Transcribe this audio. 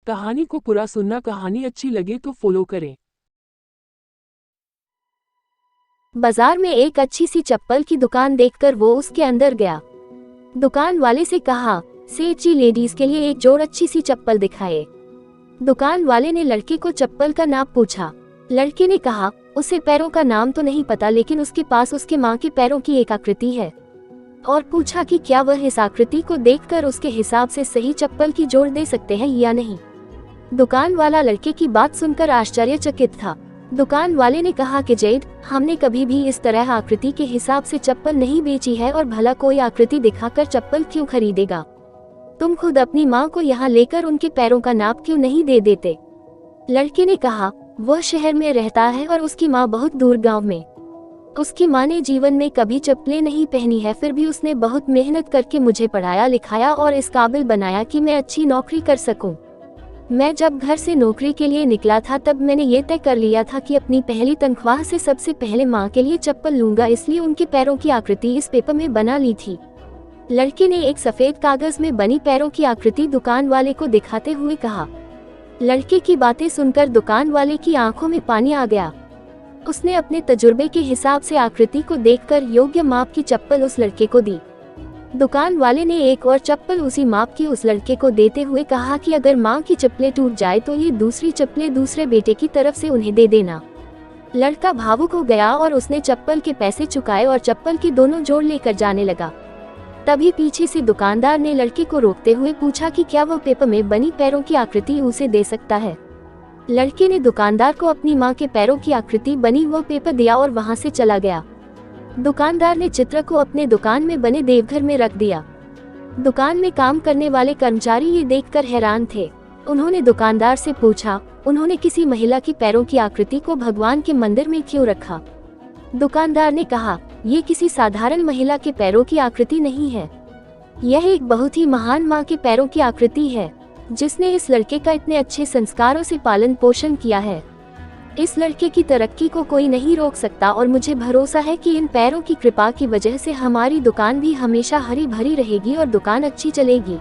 कहानी को पूरा सुनना। कहानी अच्छी लगे तो फॉलो करें। बाजार में एक अच्छी सी चप्पल की दुकान देखकर वो उसके अंदर गया। दुकान वाले से कहा, सेठ जी लेडीज के लिए एक जोड़ अच्छी सी चप्पल दिखाए। दुकान वाले ने लड़के को चप्पल का नाप पूछा। लड़के ने कहा, उसे पैरों का नाम तो नहीं पता, लेकिन उसके पास उसके माँ के पैरों की एक आकृति है। और पूछा कि क्या वह इस आकृति को देखकर उसके हिसाब से सही चप्पल की जोड़ दे सकते हैं या नहीं। दुकान वाला लड़के की बात सुनकर आश्चर्यचकित था। दुकान वाले ने कहा कि जेड, हमने कभी भी इस तरह आकृति के हिसाब से चप्पल नहीं बेची है, और भला कोई आकृति दिखाकर चप्पल क्यों खरीदेगा। तुम खुद अपनी माँ को यहाँ लेकर उनके पैरों का नाप क्यों नहीं दे देते। लड़के ने कहा, वह शहर में रहता है और उसकी माँ बहुत दूर गांव में। उसकी माँ ने जीवन में कभी चप्पलें नहीं पहनी है, फिर भी उसने बहुत मेहनत करके मुझे पढ़ाया लिखाया और इस काबिल बनाया कि मैं अच्छी नौकरी कर सकूं। मैं जब घर से नौकरी के लिए निकला था तब मैंने ये तय कर लिया था कि अपनी पहली तनख्वाह से सबसे पहले माँ के लिए चप्पल लूंगा, इसलिए उनके पैरों की आकृति इस पेपर में बना ली थी। लड़के ने एक सफेद कागज में बनी पैरों की आकृति दुकान वाले को दिखाते हुए कहा। लड़के की बातें सुनकर दुकान वाले की आंखों में पानी आ गया। उसने अपने तजुर्बे के हिसाब से आकृति को देखकर योग्य माप की चप्पल उस लड़के को दी। दुकान वाले ने एक और चप्पल उसी माप की उस लड़के को देते हुए कहा कि अगर माँ की चप्पलें टूट जाए तो ये दूसरी चप्पलें दूसरे बेटे की तरफ से उन्हें दे देना। लड़का भावुक हो गया और उसने चप्पल के पैसे चुकाए और चप्पल की दोनों जोड़ लेकर जाने लगा। तभी पीछे से दुकानदार ने लड़के को रोकते हुए पूछा कि क्या वह पेपर में बनी पैरों की आकृति उसे दे सकता है। लड़के ने दुकानदार को अपनी माँ के पैरों की आकृति बनी वह पेपर दिया और वहां से चला गया। दुकानदार ने चित्र को अपने दुकान में बने देवघर में रख दिया। दुकान में काम करने वाले कर्मचारी ये देखकर हैरान थे। उन्होंने दुकानदार से पूछा, उन्होंने किसी महिला की पैरों की आकृति को भगवान के मंदिर में क्यों रखा। दुकानदार ने कहा, ये किसी साधारण महिला के पैरों की आकृति नहीं है, यह एक बहुत ही महान माँ के पैरों की आकृति है, जिसने इस लड़के का इतने अच्छे संस्कारों से पालन पोषण किया है। इस लड़के की तरक्की को कोई नहीं रोक सकता और मुझे भरोसा है कि इन पैरों की कृपा की वजह से हमारी दुकान भी हमेशा हरी भरी रहेगी और दुकान अच्छी चलेगी।